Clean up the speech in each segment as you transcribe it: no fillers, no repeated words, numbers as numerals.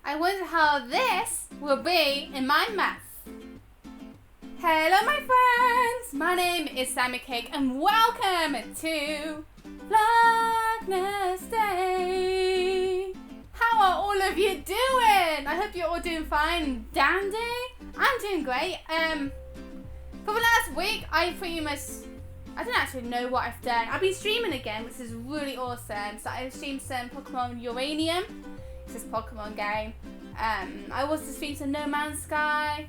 I wonder how this will be in my mouth. Hello my friends, my name is SammiCake and welcome to Vlognesday. How are all of you doing? I hope you're all doing fine and dandy. I'm doing great. For the last week, I don't actually know what I've done. I've been streaming again, which is really awesome. So I streamed some Pokemon Uranium. It's this Pokemon game. I also streamed some No Man's Sky.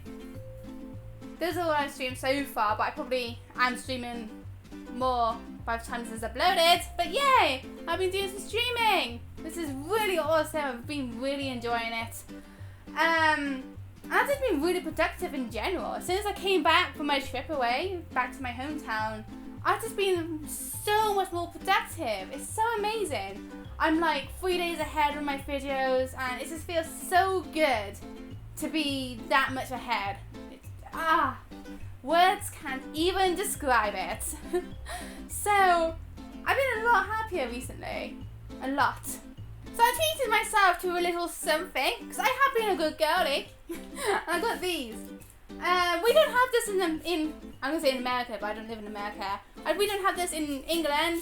Those are all I've streamed so far, but I probably am streaming more by the time this is uploaded. But yay! I've been doing some streaming. This is really awesome. I've been really enjoying it. I've just been really productive in general. As soon as I came back from my trip away, back to my hometown, I've just been so much more productive. It's so amazing. I'm like 3 days ahead with my videos and it just feels so good to be that much ahead. Words can't even describe it. So, I've been a lot happier recently. A lot. So I treated myself to a little something, because I have been a good girlie. I got these. We don't have this I'm going to say in America, but I don't live in America. We don't have this in England.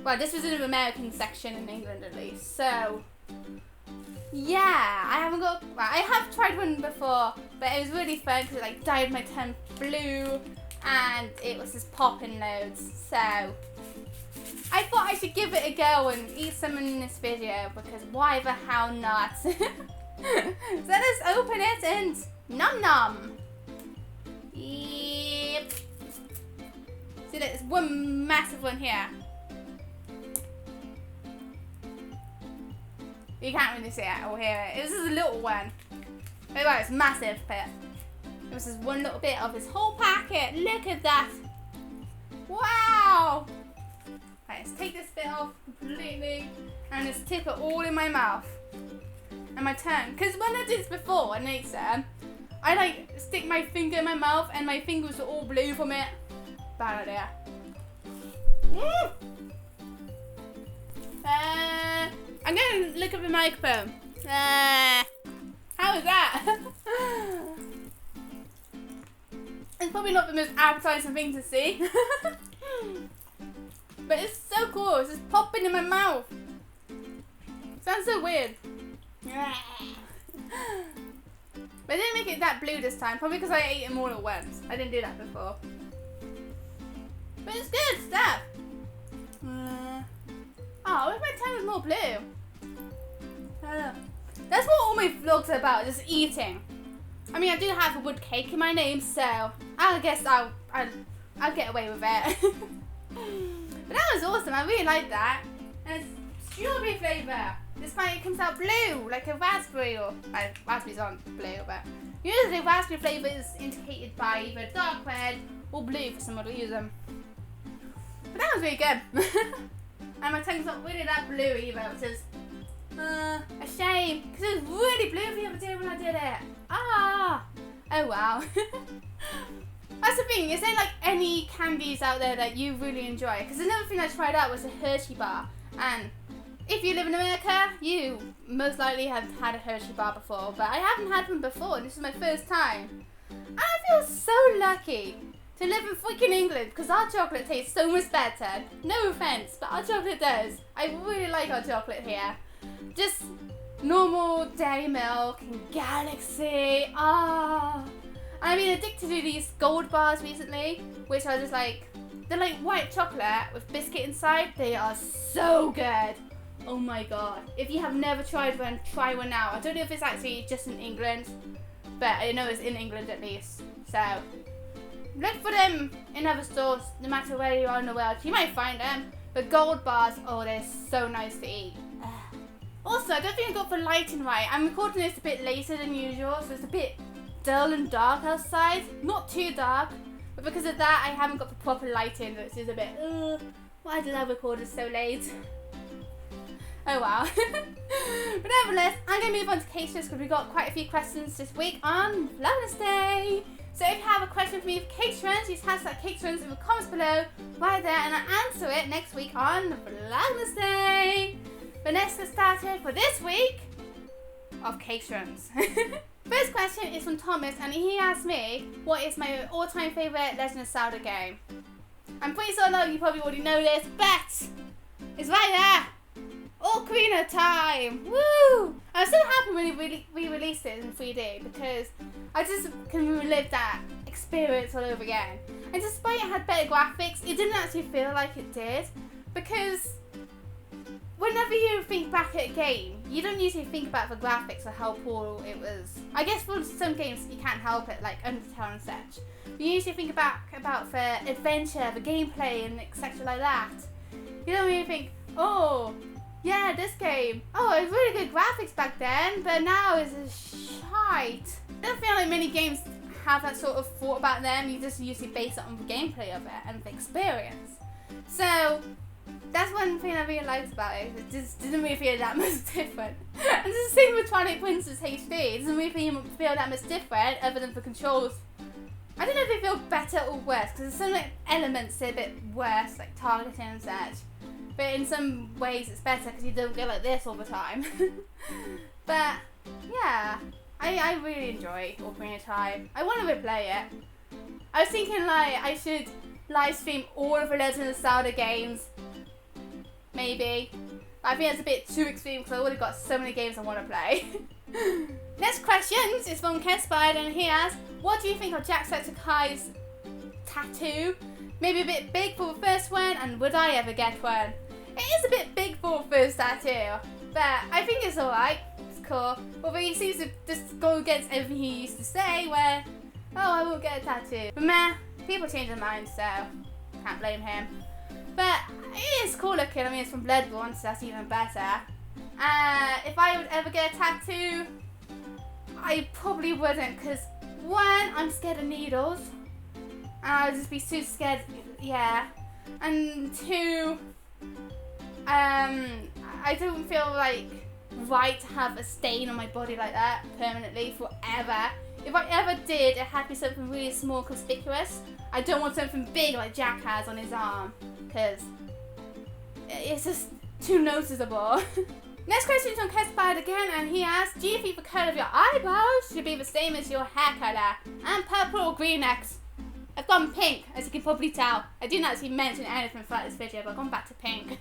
Well, this was in the American section in England at least. So, yeah, I have tried one before, but it was really fun because it like dyed my tongue blue and it was just popping loads. So, I thought I should give it a go and eat some in this video because why the hell not? So let's open it and nom nom. Yep. See, there's one massive one here. You can't really see it or hear it. This is a little one. Oh wow, it's massive, but it was just one little bit of this whole packet. Look at that. Wow. Right, let's take this bit off completely and just tip it all in my mouth and my tongue. Because when I did this before, I ate some, I like stick my finger in my mouth and my fingers are all blue from it. Bad idea. I'm going to look at the microphone. How is that? It's probably not the most appetizing thing to see. But it's so cool. It's just popping in my mouth. Sounds so weird. But I didn't make it that blue this time. Probably because I ate them all at once. I didn't do that before. But it's good stuff. Oh, what if my tongue was more blue? That's what all my vlogs are about, just eating. I mean, I do have a wood cake in my name, so I guess I'll get away with it. But that was awesome. I really like that. And it's strawberry flavour. Despite it comes out blue, like a raspberry or raspberries aren't blue, but usually raspberry flavour is indicated by either dark red or blue for some odd reason. But that was really good. And my tongue's not really that blue either, which is a shame, because it was really blue the other day when I did it. Oh wow. That's the thing, is there like any candies out there that you really enjoy? Because another thing I tried out was a Hershey bar, and if you live in America, you most likely have had a Hershey bar before, but I haven't had one before, and this is my first time. And I feel so lucky to live in freaking England because our chocolate tastes so much better. No offense, but our chocolate does. I really like our chocolate here. Just normal dairy milk and Galaxy. I've been addicted to these gold bars recently, which are just like, they're like white chocolate with biscuit inside. They are so good. Oh my god. If you have never tried one, try one now. I don't know if it's actually just in England, but I know it's in England at least. So look for them in other stores, no matter where you are in the world. You might find them. But gold bars, oh, they're so nice to eat. Also, I don't think I got the lighting right. I'm recording this a bit later than usual, so it's a bit dull and dark outside. Not too dark, but because of that, I haven't got the proper lighting, which is a bit, why did I record it so late? Oh wow. But nevertheless, I'm going to move on to case because we've got quite a few questions this week on Vlognesday. So if you have a question for me for cake trends, use hashtag cake trends in the comments below, right there, and I'll answer it next week on Vlognesday. But let's get started for this week. of cake runs. First question is from Thomas, and he asked me, what is my all-time favourite Legend of Zelda game? I'm pretty sure a lot of you probably already know this, but it's right there! Ocarina of Time! Woo! I'm so happy when we re-released it in 3D because I just can relive that experience all over again. And despite it had better graphics, it didn't actually feel like it did, because whenever you think back at a game, you don't usually think about the graphics or how poor it was. I guess for some games you can't help it, like Undertale and such. You usually think about the adventure, the gameplay, and etc. like that. You don't really think, oh, yeah, this game, oh, it was really good graphics back then, but now it's a shite. I don't feel like many games have that sort of thought about them. You just usually base it on the gameplay of it and the experience. So that's one thing I really liked about it. It just didn't really feel that much different. And it's the same with Twilight Princess HD. It doesn't really feel that much different other than the controls. I don't know if they feel better or worse, because some elements they're a bit worse, like targeting and such. But in some ways it's better because you don't go like this all the time. But yeah, I really enjoy Ocarina of Time. I want to replay it. I was thinking like I should live stream all of the Legend of Zelda games. Maybe. But I think that's a bit too extreme because I've already got so many games I want to play. Next question is from Ken Spider, and he asks, what do you think of Jacksepticeye's tattoo? Maybe a bit big for the first one, and would I ever get one? It is a bit big for the first tattoo, but I think it's alright. It's cool. Although he seems to just go against everything he used to say, where, oh, I won't get a tattoo. But meh, people change their minds, so can't blame him. But it is cool looking. I mean, it's from Bloodborne, so that's even better. If I would ever get a tattoo, I probably wouldn't, because one, I'm scared of needles. And I'd just be too scared, yeah. And two, I don't feel like right to have a stain on my body like that permanently forever. If I ever did, it had to be something really small, conspicuous. I don't want something big like Jack has on his arm, because it's just too noticeable. Next question is from Kespired again, and he asks, do you think the colour of your eyebrows should be the same as your hair colour? And purple or green next? I've gone pink, as you can probably tell. I didn't actually mention anything throughout this video, but I've gone back to pink.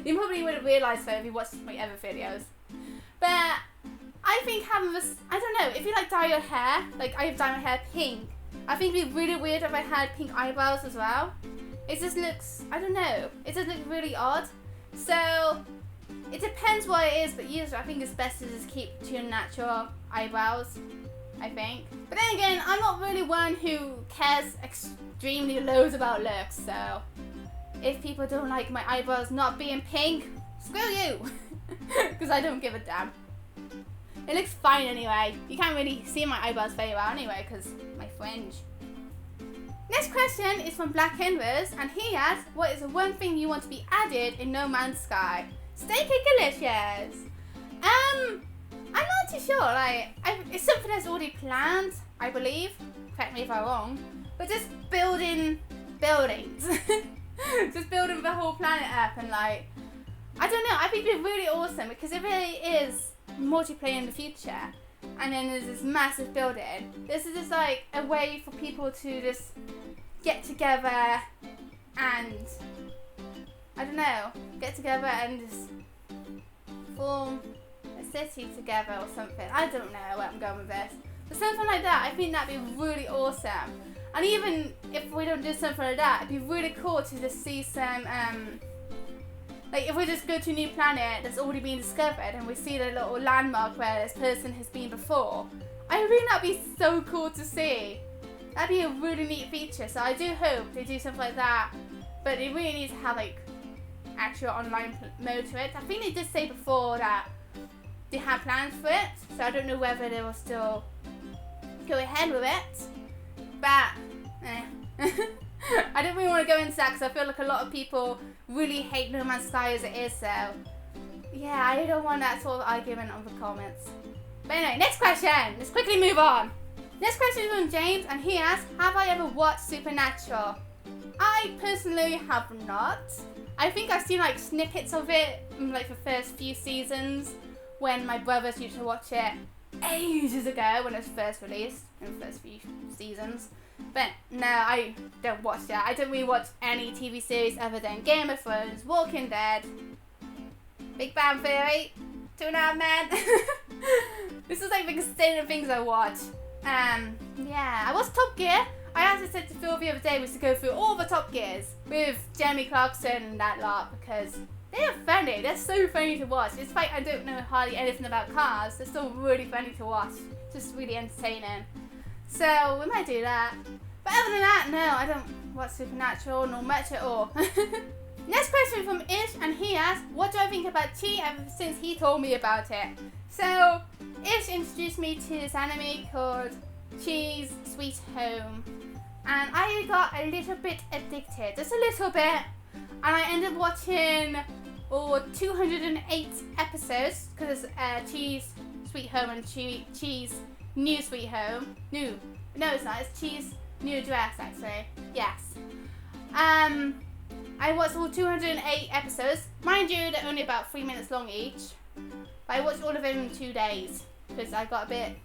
You probably wouldn't realise though if you watched my other videos. But I think having this, I don't know, if you like dye your hair, like I dye my hair pink, I think it'd be really weird if I had pink eyebrows as well. It just looks, I don't know, it does look really odd. So it depends what it is, but usually I think it's best to just keep to your natural eyebrows, I think. But then again, I'm not really one who cares extremely loads about looks, so if people don't like my eyebrows not being pink, screw you, because I don't give a damn. It looks fine anyway. You can't really see my eyebrows very well anyway, because my fringe. Next question is from Black Inverse, and he asks, what is the one thing you want to be added in No Man's Sky? Stay delicious. I'm not too sure. Like, it's something that's already planned, I believe. Correct me if I'm wrong. But just building buildings, just building the whole planet up, and like, I don't know. I think it'd be really awesome because it really is multiplayer in the future. And then there's this massive building. This is just like a way for people to just get together and, I don't know, get together and just form a city together or something. I don't know where I'm going with this. But something like that, I think that'd be really awesome. And even if we don't do something like that, it'd be really cool to just see some, like if we just go to a new planet that's already been discovered and we see the little landmark where this person has been before. I think that'd be so cool to see. That'd be a really neat feature. So I do hope they do something like that. But they really need to have like actual online mode to it. I think they did say before that they had plans for it. So I don't know whether they will still go ahead with it. But, I don't really want to go into that because I feel like a lot of people really hate No Man's Sky as it is, so yeah, I don't want that sort of argument on the comments. But anyway, next question. Let's quickly move on. Next question is from James, and he asks, have I ever watched Supernatural? I personally have not. I think I've seen like snippets of it in like the first few seasons when my brothers used to watch it ages ago when it was first released in the first few seasons. But no, I don't watch that. I don't really watch any TV series other than Game of Thrones, Walking Dead, Big Bang Theory, Two and a Half Men. This is like the extent of things I watch. Yeah, I watched Top Gear. I actually said to Phil the other day was to go through all the Top Gears with Jeremy Clarkson and that lot because they're funny. They're so funny to watch. Despite I don't know hardly anything about cars, they're still really funny to watch. Just really entertaining. So we might do that. But other than that, no, I don't watch Supernatural nor much at all. Next question from Ish, and he asked, what do I think about tea ever since he told me about it? So Ish introduced me to this anime called Cheese Sweet Home, and I got a little bit addicted, just a little bit, and I ended up watching 208 episodes because it's Cheese Sweet Home and Cheese New Sweet Home. No, it's not. It's Cheese New Address, actually. Yes. I watched all 208 episodes. Mind you, they're only about 3 minutes long each. But I watched all of them in 2 days because I got a bit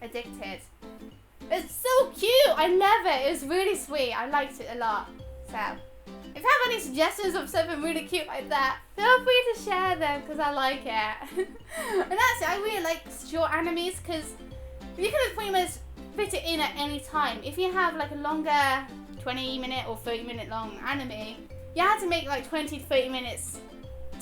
addicted. It's so cute. I love it. It's really sweet. I liked it a lot. So, if you have any suggestions of something really cute like that, feel free to share them because I like it. And that's it. I really like short animes because you can pretty much fit it in at any time. If you have like a longer 20-minute or 30-minute long anime, you have to make like 20 to 30 minutes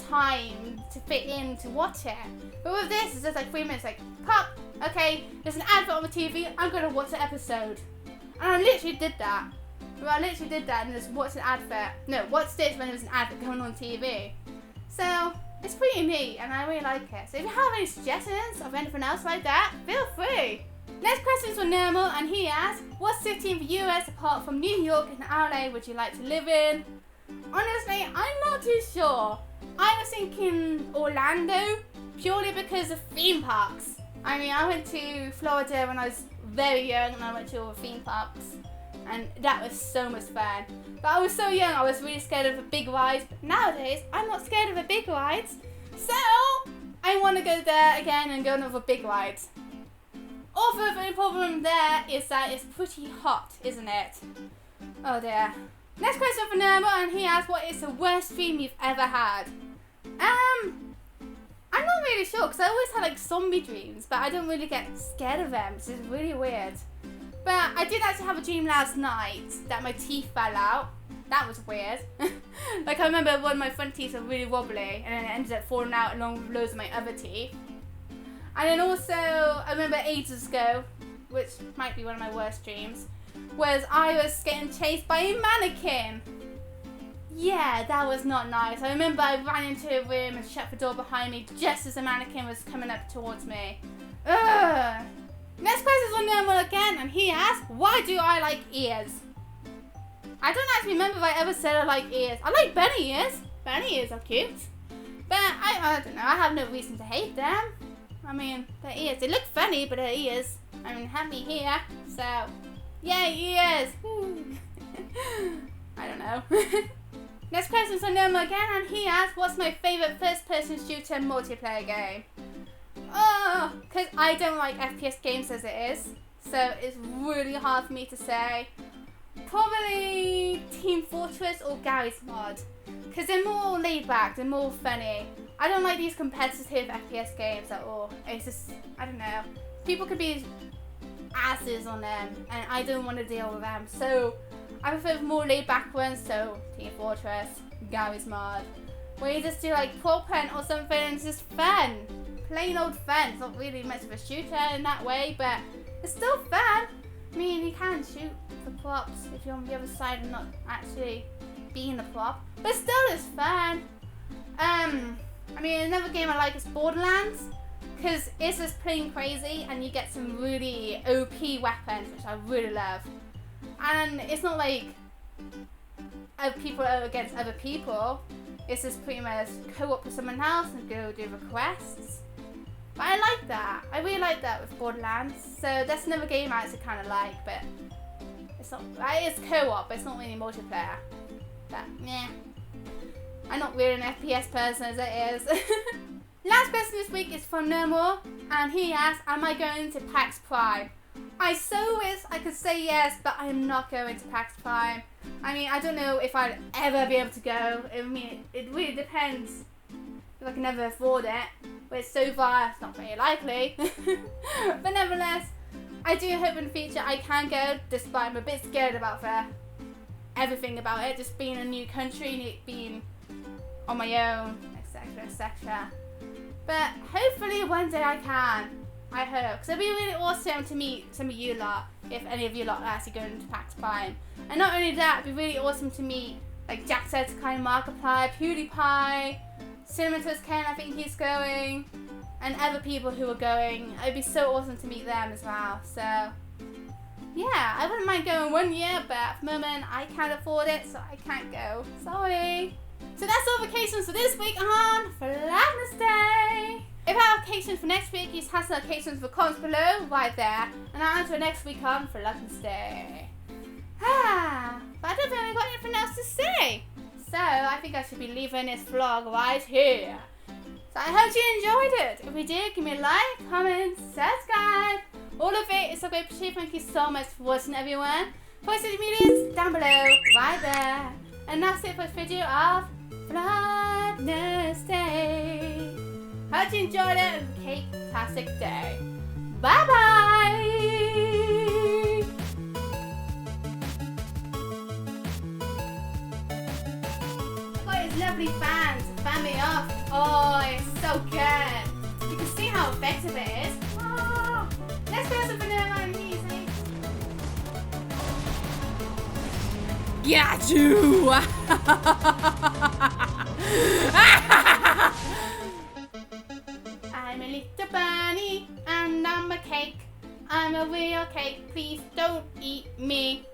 time to fit in to watch it. But with this, it's just like 3 minutes, like, pop, okay, there's an advert on the TV, I'm going to watch the episode. And I literally did that. And just watched an advert. No, watched this when there was an advert going on TV. So, it's pretty neat, and I really like it. So if you have any suggestions of anything else like that, feel free. Next question is from Normal, and he asks, what city in the US apart from New York and LA would you like to live in? Honestly, I'm not too sure. I was thinking Orlando, purely because of theme parks. I mean, I went to Florida when I was very young, and I went to all the theme parks, and that was so much fun. But I was so young, I was really scared of the big rides, but nowadays, I'm not scared of the big rides, so I want to go there again and go on all the big rides. Also, the only problem there is that it's pretty hot, isn't it? Oh dear. Next question from Normal, and he asks, what is the worst dream you've ever had? I'm not really sure, because I always had like zombie dreams, but I don't really get scared of them, which is really weird. But I did actually have a dream last night that my teeth fell out. That was weird. Like I remember one of my front teeth were really wobbly, and then it ended up falling out along with loads of my other teeth. And then also, I remember ages ago, which might be one of my worst dreams, was I was getting chased by a mannequin. Yeah, that was not nice. I remember I ran into a room and shut the door behind me just as the mannequin was coming up towards me. Ugh. Next question is on Normal again, and he asks, why do I like ears? I don't actually remember if I ever said I like ears. I like bunny ears. Bunny ears are cute. But I don't know, I have no reason to hate them. I mean, their ears, they look funny, but their ears, I mean, happy here, so, yay, ears! I don't know. Next question is on Normal again, and he asks, what's my favourite first-person shooter multiplayer game? Oh, because I don't like FPS games as it is, so it's really hard for me to say. Probably Team Fortress or Garry's Mod, because they're more laid back, they're more funny. I don't like these competitive FPS games at all. It's just, I don't know. People could be asses on them, and I don't want to deal with them. So, I prefer more laid back ones, so Team Fortress, Garry's Mod, where you just do like prop hunt or something and it's just fun. Plain old fun. It's not really much of a shooter in that way, but it's still fun. I mean, you can shoot the props if you're on the other side and not actually being the prop, but still it's fun. I mean, another game I like is Borderlands, because it's just plain crazy and you get some really OP weapons, which I really love. And it's not like people are against other people, it's just pretty much co-op with someone else and go do the quests. But I like that. I really like that with Borderlands. So that's another game I actually kind of like, but it's not. It's co-op, but it's not really multiplayer. But yeah, I'm not really an FPS person as it is. Last question this week is from No More, and he asked, am I going to Pax Prime? I so wish I could say yes, but I am not going to Pax Prime. I mean, I don't know if I'd ever be able to go. I mean, it really depends if I can ever afford it. But so far, it's not very likely. But nevertheless, I do hope in the future I can go, despite I'm a bit scared about everything about it. Just being in a new country, being on my own, etc, etc. But hopefully one day I can. I hope. Because it'd be really awesome to meet some of you lot, if any of you lot are actually going to Pax Prime. And not only that, it'd be really awesome to meet like Jacksepticeye, Markiplier, PewDiePie, Cinnamon Ken, I think he's going, and other people who are going. It'd be so awesome to meet them as well. So yeah, I wouldn't mind going one year, but at the moment I can't afford it, so I can't go. Sorry. So that's all vacations for this week on Vlognesday. If I have vacations for next week, you have some vacations for comments below, right there. And I'll answer next week on Vlognesday. But I don't think I've got anything else to say. So I think I should be leaving this vlog right here. So I hope you enjoyed it. If you did, give me a like, comment, subscribe. All of it is so great. Thank you so much for watching, everyone. Post your medias down below, right there. And that's it for this video of Vlognesday. Hope you enjoyed it. Cake-tastic day. Bye bye. Got his lovely fans to fan me off. Oh, it's so good. You can see how effective it is. Oh, let's go some vanilla music. Got you. I'm a little bunny and I'm a cake. I'm a real cake. Please don't eat me.